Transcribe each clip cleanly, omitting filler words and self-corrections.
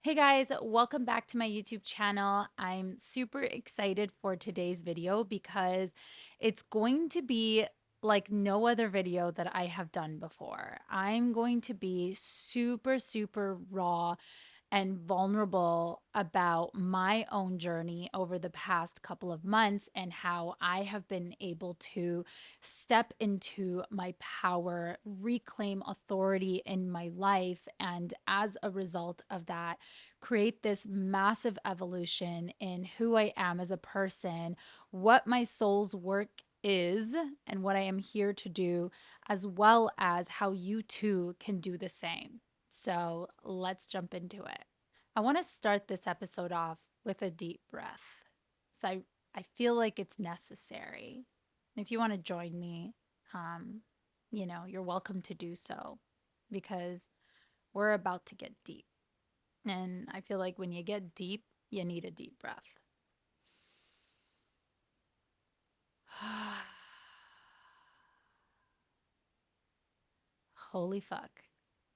Hey guys, welcome back to my YouTube channel. I'm super excited for today's video because it's going to be like no other video that I have done before. I'm going to be super raw and vulnerable about my own journey over the past couple of months and how I have been able to step into my power, reclaim authority in my life, and as a result of that, create this massive evolution in who I am as a person, what my soul's work is, and what I am here to do, as well as how you too can do the same. So let's jump into it. I want to start this episode off with a deep breath. So I feel like it's necessary. If you want to join me, um, you're welcome to do so because we're about to get deep. And I feel like when you get deep, you need a deep breath. Holy fuck.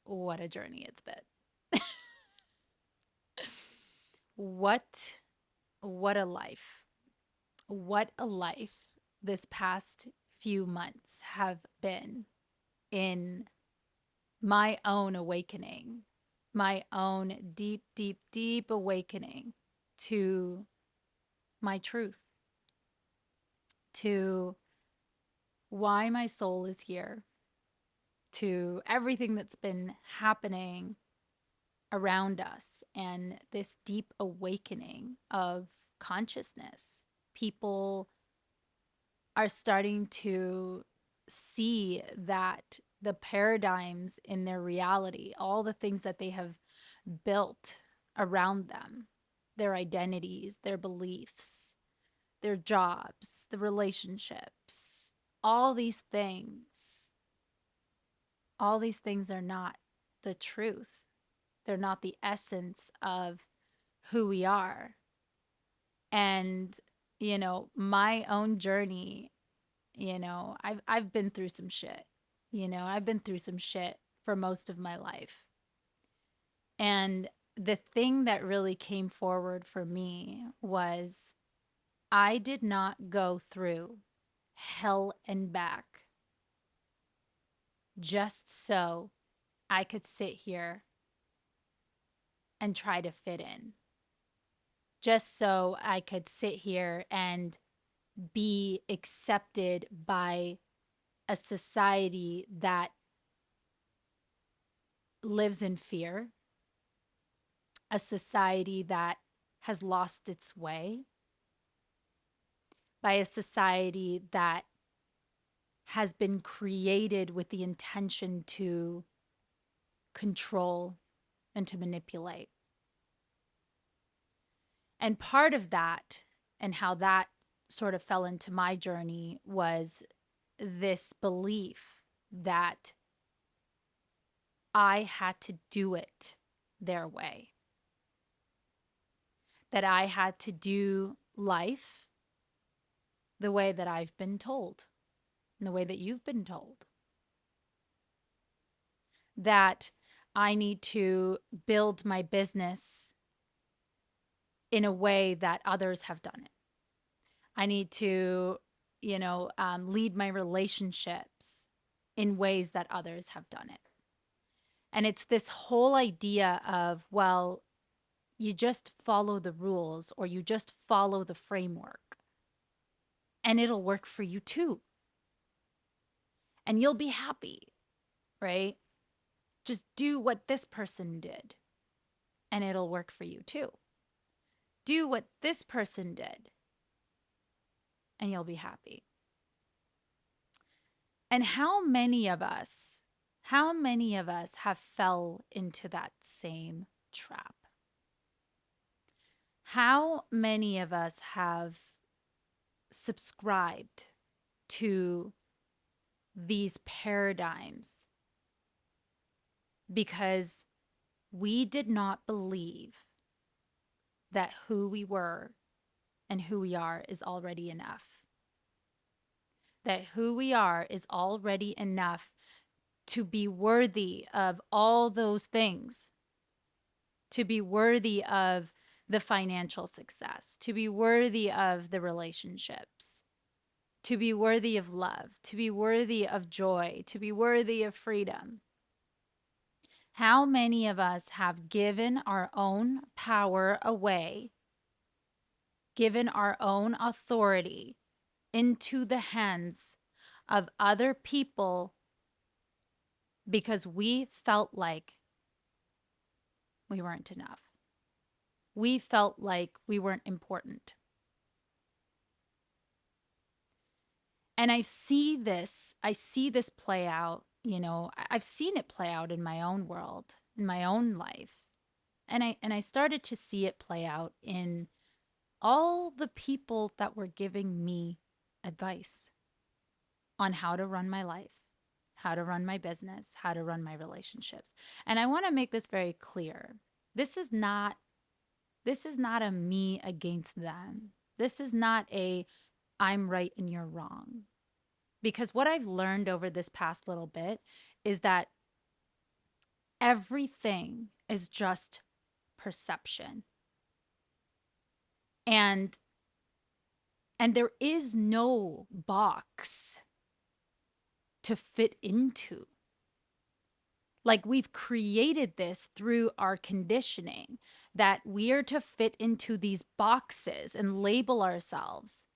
What a journey it's been. what what a life. What a life this past few months have been in my own awakening, my own deep awakening to my truth, to why my soul is here, to everything that's been happening around us, and this deep awakening of consciousness. People are starting to see that the paradigms in their reality, all the things that they have built around them, their identities, their beliefs, their jobs, the relationships, all these things, all these things are not the truth. They're not the essence of who we are. And, my own journey, I've been through some shit. I've been through some shit for most of my life. And the thing that really came forward for me was I did not go through hell and back just so I could sit here and try to fit in. Just so I could sit here and be accepted by a society that lives in fear, a society that has lost its way, by a society that has been created with the intention to control and to manipulate. And part of that, and how that sort of fell into my journey, was this belief that I had to do it their way, that I had to do life the way that I've been told, and the way that you've been told, that I need to build my business in a way that others have done it. I need to, lead my relationships in ways that others have done it. And it's this whole idea of, well, you just follow the rules or you just follow the framework and it'll work for you too. And you'll be happy, right? Just do what this person did and it'll work for you too. Do what this person did and you'll be happy. And how many of us have fell into that same trap? How many of us have subscribed to these paradigms because we did not believe that who we were and who we are is already enough? That who we are is already enough to be worthy of all those things to be worthy of the financial success, to be worthy of the relationships, to be worthy of love, to be worthy of joy, to be worthy of freedom. How many of us have given our own power away, given our own authority into the hands of other people because we felt like we weren't enough? We felt like we weren't important. And I see this play out, I've seen it play out in my own world, in my own life. And I started to see it play out in all the people that were giving me advice on how to run my life, how to run my business, how to run my relationships. And I want to make this very clear. This is not this is not a me against them. This is not a I'm right and you're wrong. Because what I've learned over this past little bit is that everything is just perception. And there is no box to fit into. Like we've created this through our conditioning that we are to fit into these boxes and label ourselves.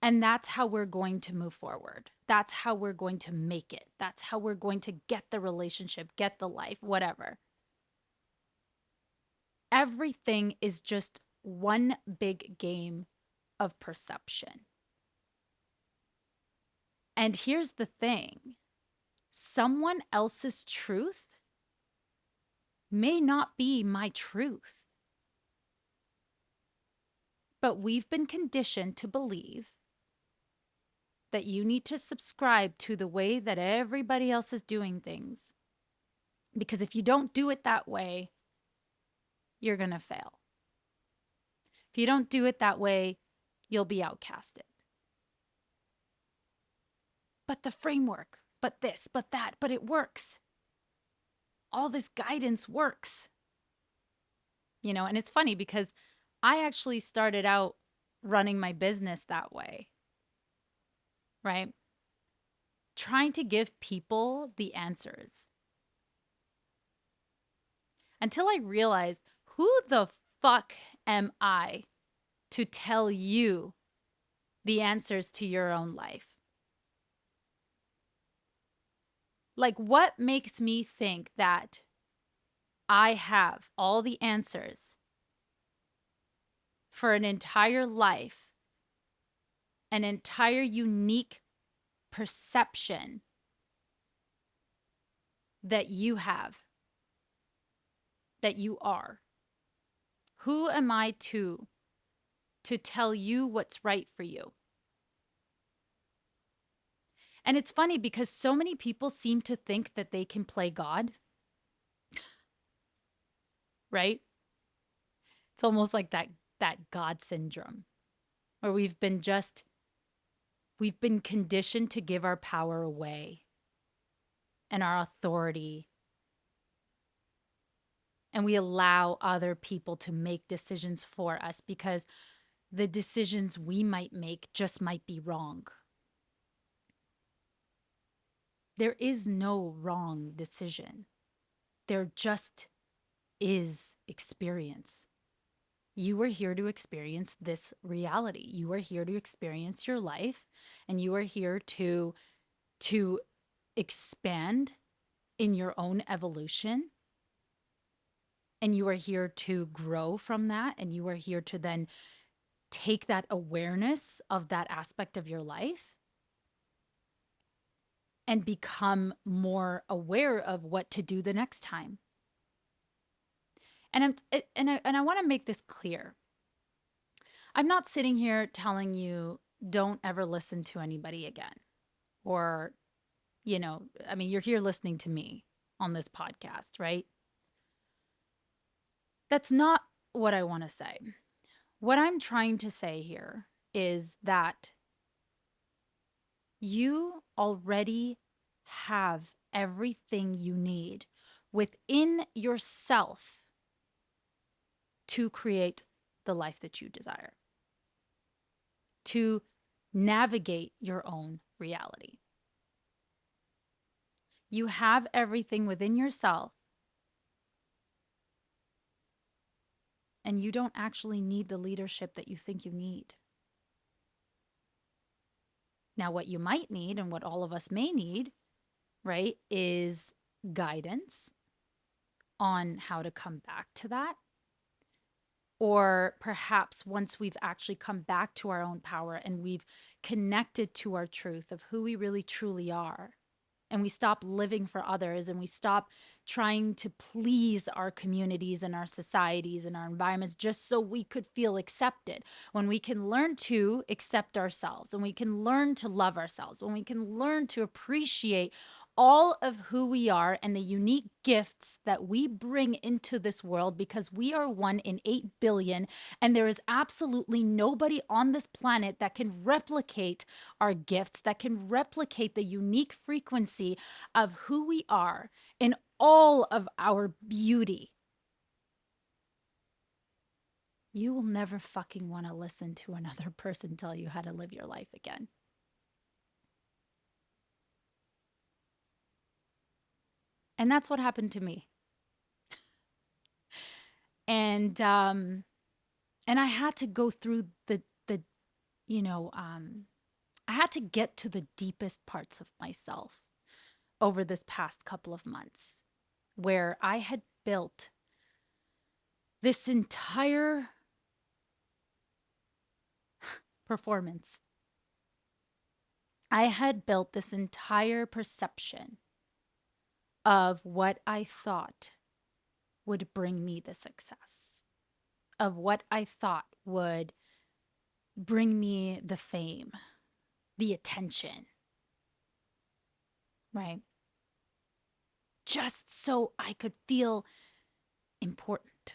And that's how we're going to move forward. That's how we're going to make it. That's how we're going to get the relationship, get the life, whatever. Everything is just one big game of perception. And here's the thing, someone else's truth may not be my truth. But we've been conditioned to believe that you need to subscribe to the way that everybody else is doing things. Because if you don't do it that way, you're going to fail. If you don't do it that way, you'll be outcasted. But the framework, but this, but that, but it works. All this guidance works. And it's funny because I actually started out running my business that way, right? Trying to give people the answers until I realized, who the fuck am I to tell you the answers to your own life? Like, what makes me think that I have all the answers for an entire life, an entire unique perception that you have, that you are? Who am I to tell you what's right for you? And it's funny because so many people seem to think that they can play God, right? It's almost like that God syndrome where we've been conditioned to give our power away and our authority, and we allow other people to make decisions for us because the decisions we might make just might be wrong. There is no wrong decision. There just is experience. You are here to experience this reality. You are here to experience your life, and you are here to expand in your own evolution. And you are here to grow from that, and you are here to then take that awareness of that aspect of your life and become more aware of what to do the next time. And I want to make this clear. I'm not sitting here telling you don't ever listen to anybody again. Or, I mean, you're here listening to me on this podcast, right? That's not what I want to say. What I'm trying to say here is that you already have everything you need within yourself to create the life that you desire, to navigate your own reality. You have everything within yourself, and you don't actually need the leadership that you think you need. Now, what you might need, and what all of us may need, right, is guidance on how to come back to that. Or perhaps once we've actually come back to our own power and we've connected to our truth of who we really truly are, and we stop living for others and we stop trying to please our communities and our societies and our environments just so we could feel accepted. When we can learn to accept ourselves, and we can learn to love ourselves, when we can learn to appreciate all of who we are and the unique gifts that we bring into this world, because we are one in 8 billion, and there is absolutely nobody on this planet that can replicate our gifts, that can replicate the unique frequency of who we are in all of our beauty. You will never fucking want to listen to another person tell you how to live your life again. And that's what happened to me. And I had to go through the you know, I had to get to the deepest parts of myself over this past couple of months, where I had built this entire performance. I had built this entire perception of what I thought would bring me the success, of what I thought would bring me the fame, the attention, right? Just so I could feel important.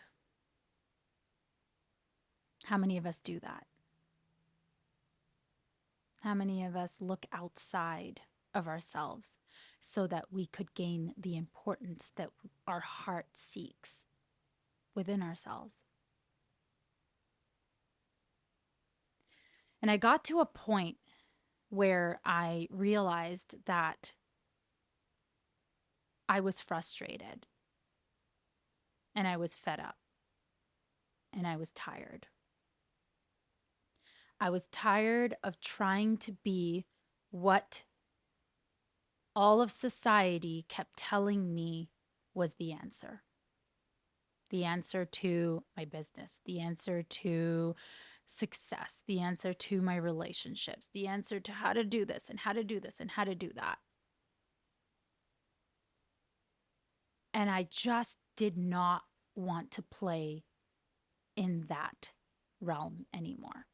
How many of us do that? How many of us look outside of ourselves so that we could gain the importance that our heart seeks within ourselves? And I got to a point where I realized that I was frustrated, and I was fed up, and I was tired. I was tired of trying to be what all of society kept telling me was the answer to my business, the answer to success, the answer to my relationships, the answer to how to do this and how to do this and how to do that. And I just did not want to play in that realm anymore.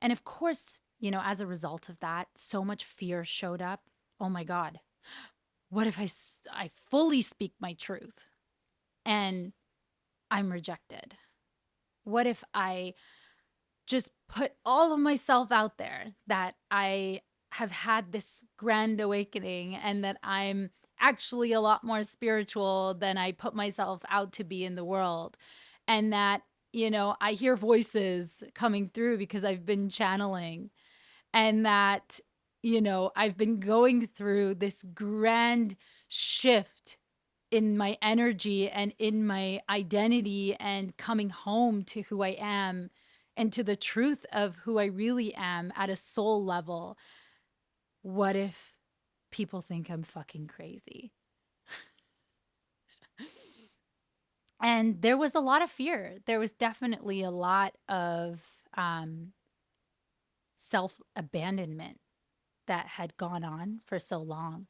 And of course, as a result of that, so much fear showed up. Oh my God, what if I fully speak my truth and I'm rejected? What if I just put all of myself out there, that I have had this grand awakening and that I'm actually a lot more spiritual than I put myself out to be in the world? And that, I hear voices coming through because I've been channeling, and that, I've been going through this grand shift in my energy and in my identity, and coming home to who I am and to the truth of who I really am at a soul level. What if people think I'm fucking crazy? And there was a lot of fear. There was definitely a lot of self abandonment that had gone on for so long.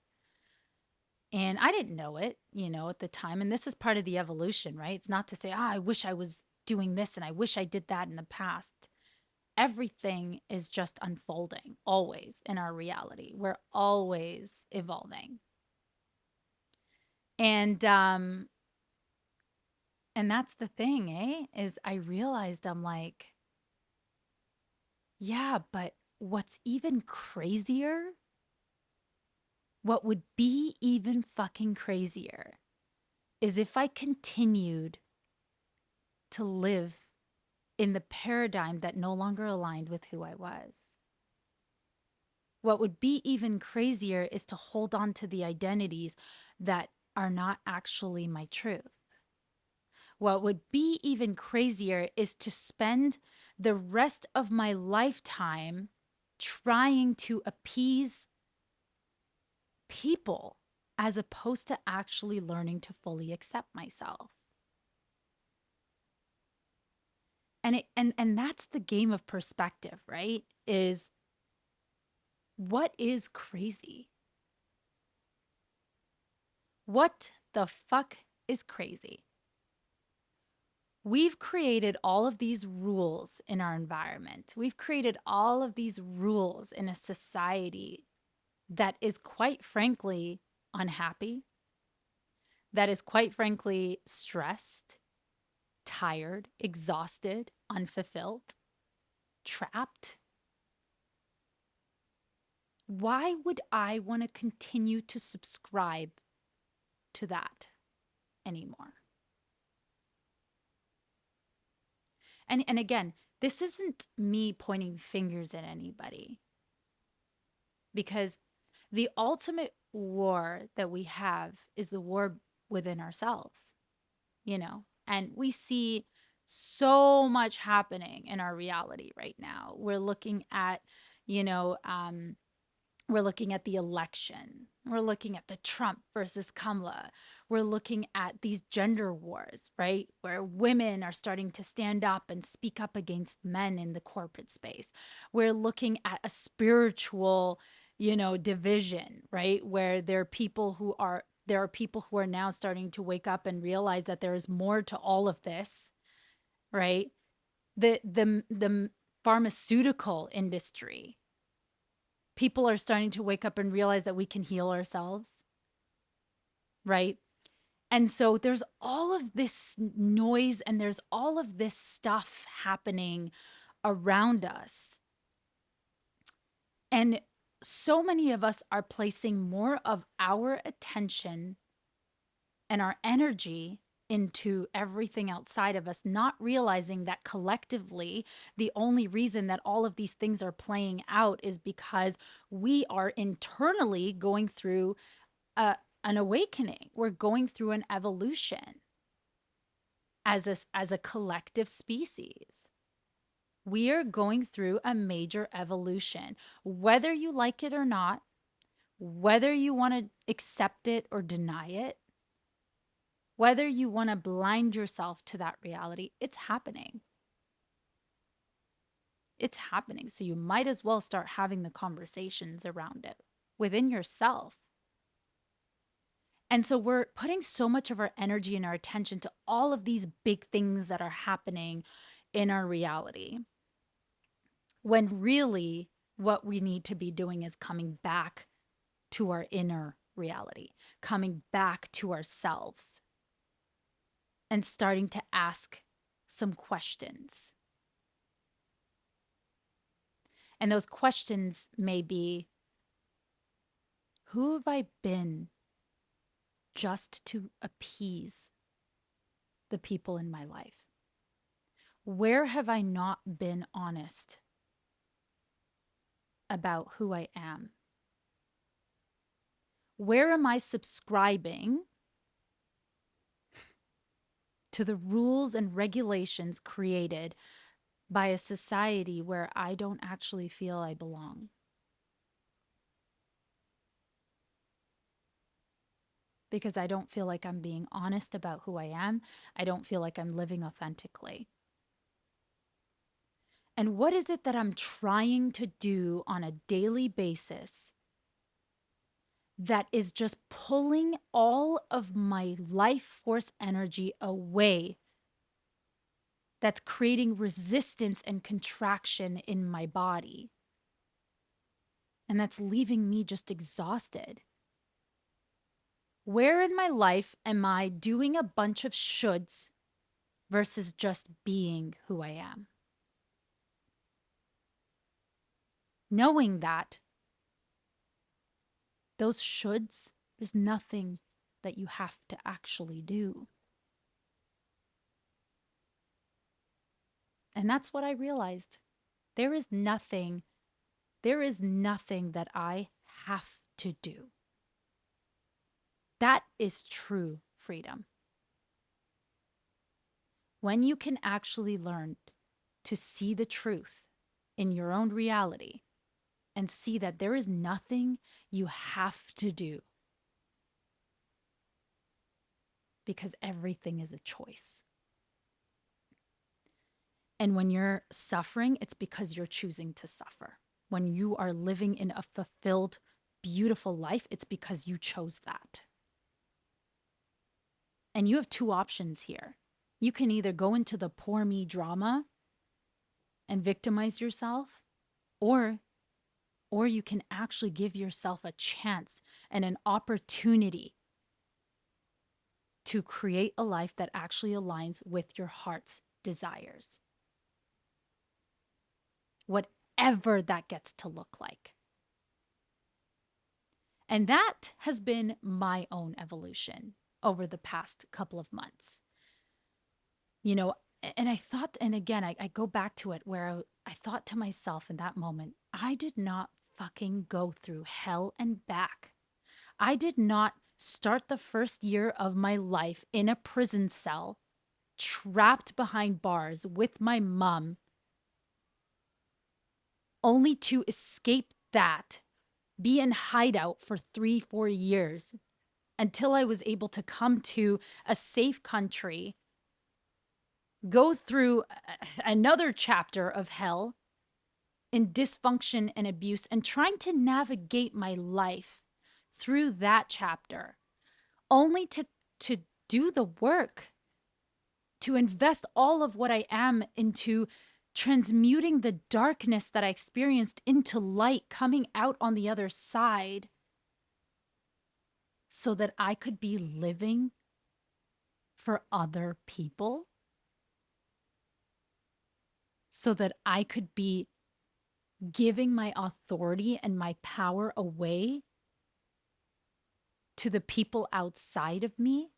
And I didn't know it, at the time. And this is part of the evolution, right? It's not to say, I wish I was doing this and I wish I did that in the past. Everything is just unfolding always in our reality. We're always evolving. And and that's the thing, is I realized, I'm like, yeah, but what's even crazier, what would be even fucking crazier, is if I continued to live in the paradigm that no longer aligned with who I was. What would be even crazier is to hold on to the identities that are not actually my truth. What would be even crazier is to spend the rest of my lifetime trying to appease people as opposed to actually learning to fully accept myself. And that's the game of perspective, right? Is what is crazy? What the fuck is crazy? We've created all of these rules in our environment. We've created all of these rules in a society that is quite frankly unhappy, that is quite frankly stressed, tired, exhausted, unfulfilled, trapped. Why would I want to continue to subscribe to that anymore? And again, this isn't me pointing fingers at anybody, because the ultimate war that we have is the war within ourselves, you know? And we see so much happening in our reality right now. We're looking at, you know, we're looking at the election. We're looking at the Trump versus Kamala. We're looking at these gender wars, right? Where women are starting to stand up and speak up against men in the corporate space. We're looking at a spiritual, division, right? Where there are people who are now starting to wake up and realize that there is more to all of this, right? The pharmaceutical industry, people are starting to wake up and realize that we can heal ourselves, right? And so there's all of this noise and there's all of this stuff happening around us. And so many of us are placing more of our attention and our energy into everything outside of us, not realizing that collectively, the only reason that all of these things are playing out is because we are internally going through an awakening. We're going through an evolution as a collective species. We are going through a major evolution, whether you like it or not, whether you want to accept it or deny it, whether you want to blind yourself to that reality. It's happening. It's happening. So you might as well start having the conversations around it within yourself. And so we're putting so much of our energy and our attention to all of these big things that are happening in our reality, when really what we need to be doing is coming back to our inner reality, coming back to ourselves, and starting to ask some questions. And those questions may be, who have I been just to appease the people in my life? Where have I not been honest about who I am? Where am I subscribing to the rules and regulations created by a society where I don't actually feel I belong? Because I don't feel like I'm being honest about who I am. I don't feel like I'm living authentically. And what is it that I'm trying to do on a daily basis that is just pulling all of my life force energy away, that's creating resistance and contraction in my body, and that's leaving me just exhausted? Where in my life am I doing a bunch of shoulds versus just being who I am? Knowing that those shoulds, there's nothing that you have to actually do. And that's what I realized. There is nothing, there is nothing that I have to do. That is true freedom. When you can actually learn to see the truth in your own reality and see that there is nothing you have to do because everything is a choice. And when you're suffering, it's because you're choosing to suffer. When you are living in a fulfilled, beautiful life, it's because you chose that. And you have two options here. You can either go into the poor me drama and victimize yourself, or you can actually give yourself a chance and an opportunity to create a life that actually aligns with your heart's desires. Whatever that gets to look like. And that has been my own evolution over the past couple of months. You know, and I thought, and again, I go back to it where I thought to myself in that moment, I did not fucking go through hell and back. I did not start the first year of my life in a prison cell, trapped behind bars with my mom, only to escape that, be in hideout for 3-4 years until I was able to come to a safe country, go through another chapter of hell in dysfunction and abuse, and trying to navigate my life through that chapter, only to do the work, to invest all of what I am into transmuting the darkness that I experienced into light, coming out on the other side, so that I could be living for other people, so that I could be giving my authority and my power away to the people outside of me,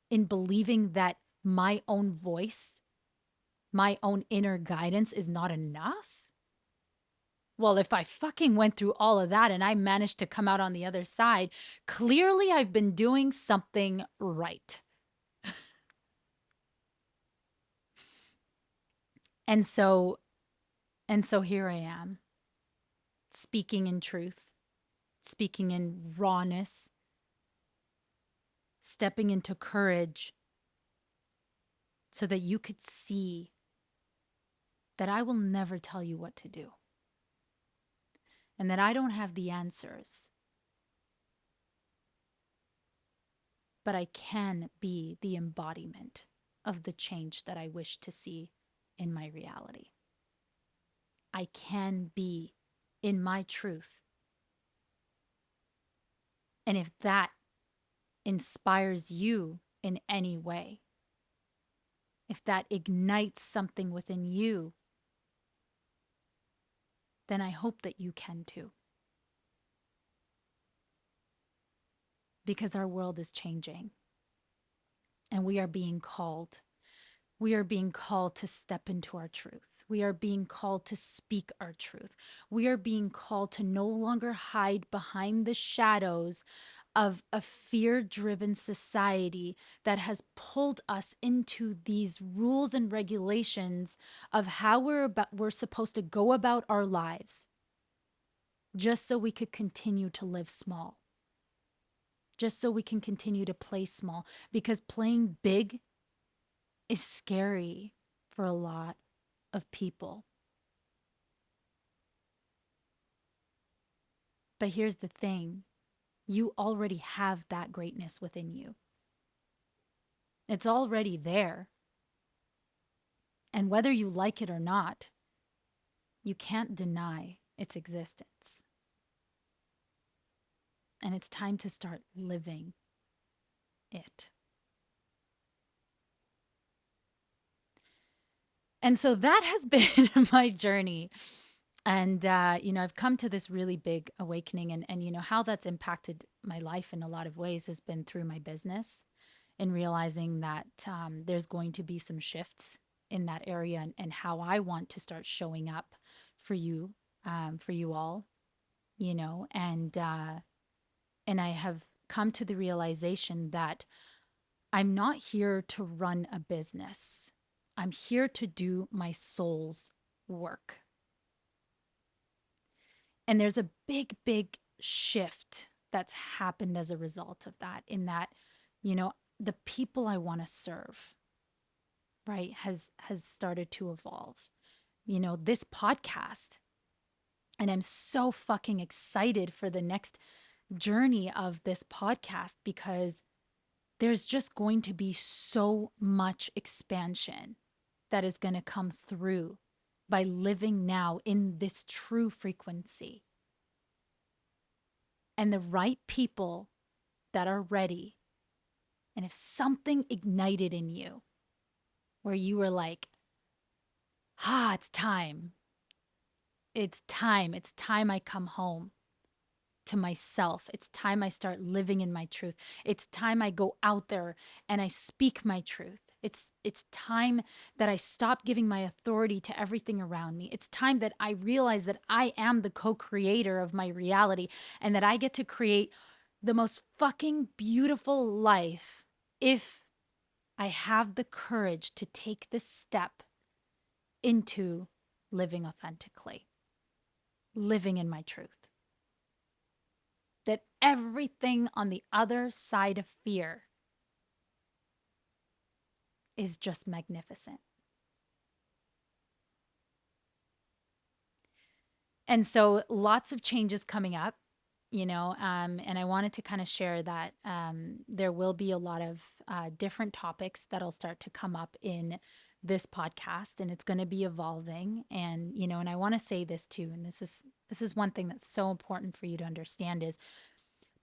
in believing that my own voice, my own inner guidance is not enough. Well, if I fucking went through all of that and I managed to come out on the other side, clearly I've been doing something right. And so, here I am, speaking in truth, speaking in rawness, stepping into courage so that you could see that I will never tell you what to do and that I don't have the answers, but I can be the embodiment of the change that I wish to see in my reality. I can be in my truth. And if that inspires you in any way, if that ignites something within you, then I hope that you can too. Because our world is changing and we are being called. We are being called to step into our truth. We are being called to speak our truth. We are being called to no longer hide behind the shadows of a fear-driven society that has pulled us into these rules and regulations of how we're supposed to go about our lives, just so we could continue to live small, just so we can continue to play small, because playing big is scary for a lot of people. But here's the thing, you already have that greatness within you. It's already there. And whether you like it or not, you can't deny its existence. And it's time to start living it. And so that has been my journey And, I've come to this really big awakening, and how that's impacted my life in a lot of ways has been through my business and realizing that there's going to be some shifts in that area, and how I want to start showing up for you all, and I have come to the realization that I'm not here to run a business. I'm here to do my soul's work. And there's a big, big shift that's happened as a result of that, in that, you know, the people I want to serve, right, has started to evolve. This podcast, and I'm so fucking excited for the next journey of this podcast because there's just going to be so much expansion that is going to come through by living now in this true frequency. And the right people that are ready. And if something ignited in you where you were like, it's time. It's time. It's time I come home to myself. It's time I start living in my truth. It's time I go out there and I speak my truth. It's time that I stop giving my authority to everything around me. It's time that I realize that I am the co-creator of my reality and that I get to create the most fucking beautiful life if I have the courage to take this step into living authentically, living in my truth. That everything on the other side of fear is just magnificent. And so lots of changes coming up, and I wanted to kind of share that there will be a lot of different topics that'll start to come up in this podcast, and it's going to be evolving. And I want to say this too, and this is one thing that's so important for you to understand is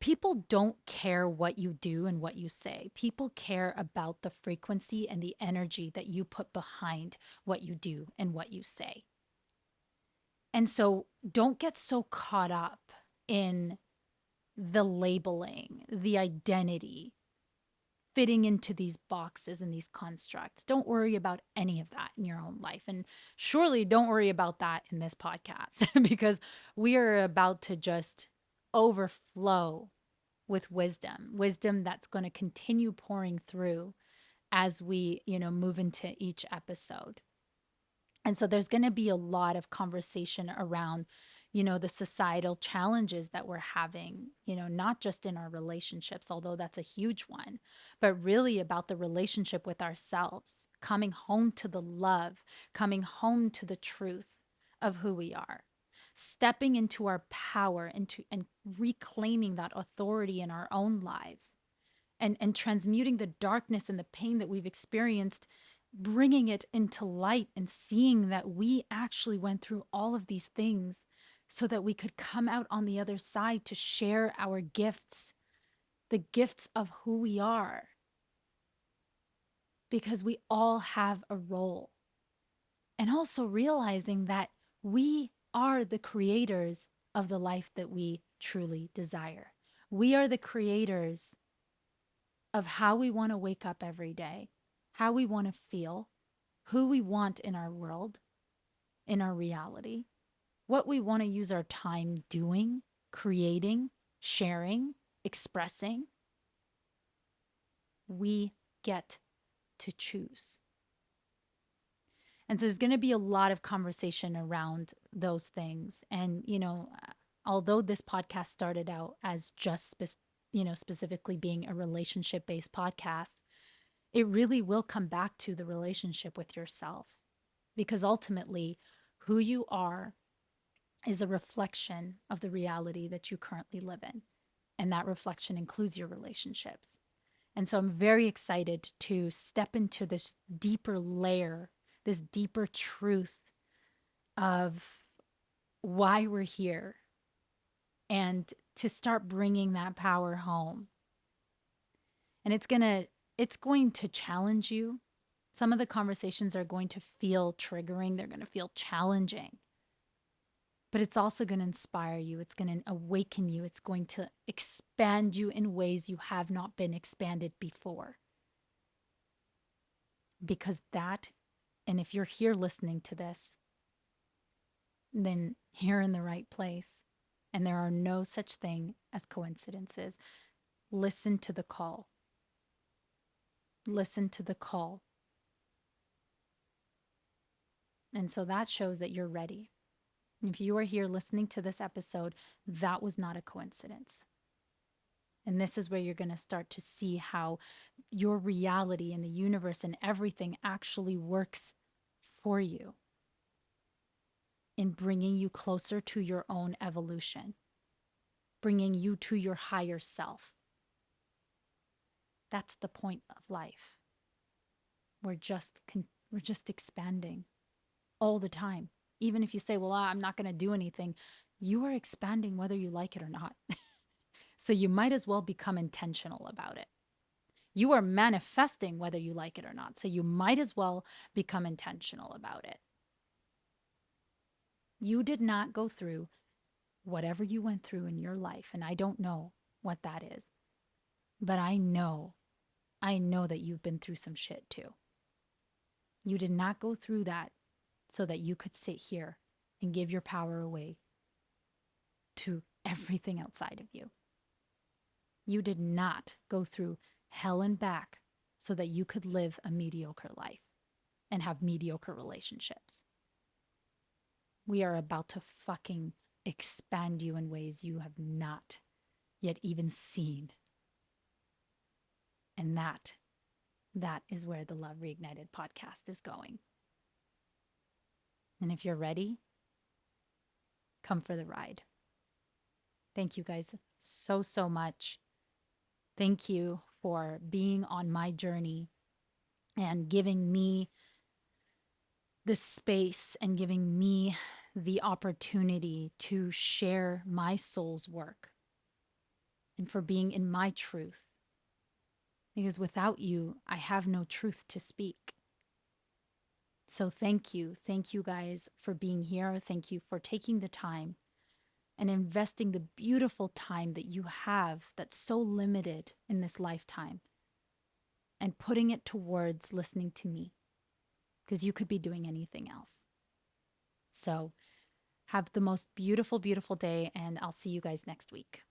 people don't care what you do and what you say. People care about the frequency and the energy that you put behind what you do and what you say. And so don't get so caught up in the labeling, the identity, fitting into these boxes and these constructs. Don't worry about any of that in your own life. And surely don't worry about that in this podcast because we are about to just overflow with wisdom that's going to continue pouring through as we, move into each episode. And so there's going to be a lot of conversation around, the societal challenges that we're having, not just in our relationships, although that's a huge one, but really about the relationship with ourselves, coming home to the love, coming home to the truth of who we are, stepping into our power, and reclaiming that authority in our own lives, and transmuting the darkness and the pain that we've experienced, bringing it into light and seeing that we actually went through all of these things so that we could come out on the other side to share our gifts, the gifts of who we are, because we all have a role. And also realizing that we are the creators of the life that we truly desire. We are the creators of how we want to wake up every day, how we want to feel, who we want in our world, in our reality, what we want to use our time doing, creating, sharing, expressing. We get to choose. And so there's going to be a lot of conversation around those things. And, although this podcast started out as just, specifically being a relationship based podcast, it really will come back to the relationship with yourself, because ultimately who you are is a reflection of the reality that you currently live in. And that reflection includes your relationships. And so I'm very excited to step into this deeper layer, this deeper truth of why we're here, and to start bringing that power home. And it's going to challenge you. Some of the conversations are going to feel triggering, they're going to feel challenging. but it's also going to inspire you. It's going to awaken you. It's going to expand you in ways you have not been expanded before. Because that, and if you're here listening to this, then you're in the right place. And there are no such thing as coincidences. Listen to the call. Listen to the call. And so that shows that you're ready. If you are here listening to this episode, that was not a coincidence. And this is where you're going to start to see how your reality and the universe and everything actually works for you in bringing you closer to your own evolution, bringing you to your higher self. That's the point of life. We're just we're just expanding all the time. Even if you say, "Well, I'm not going to do anything," you are expanding whether you like it or not. So you might as well become intentional about it. You are manifesting whether you like it or not. So you might as well become intentional about it. You did not go through whatever you went through in your life. And I don't know what that is, but I know that you've been through some shit too. You did not go through that so that you could sit here and give your power away to everything outside of you. You did not go through hell and back so that you could live a mediocre life and have mediocre relationships. We are about to fucking expand you in ways you have not yet even seen. And that is where the Love Reignited podcast is going. And if you're ready, come for the ride. Thank you guys so, so much. Thank you for being on my journey and giving me the space and giving me the opportunity to share my soul's work and for being in my truth. Because without you, I have no truth to speak. So thank you. Thank you guys for being here. Thank you for taking the time and investing the beautiful time that you have that's so limited in this lifetime and putting it towards listening to me because you could be doing anything else. So have the most beautiful, beautiful day, and I'll see you guys next week.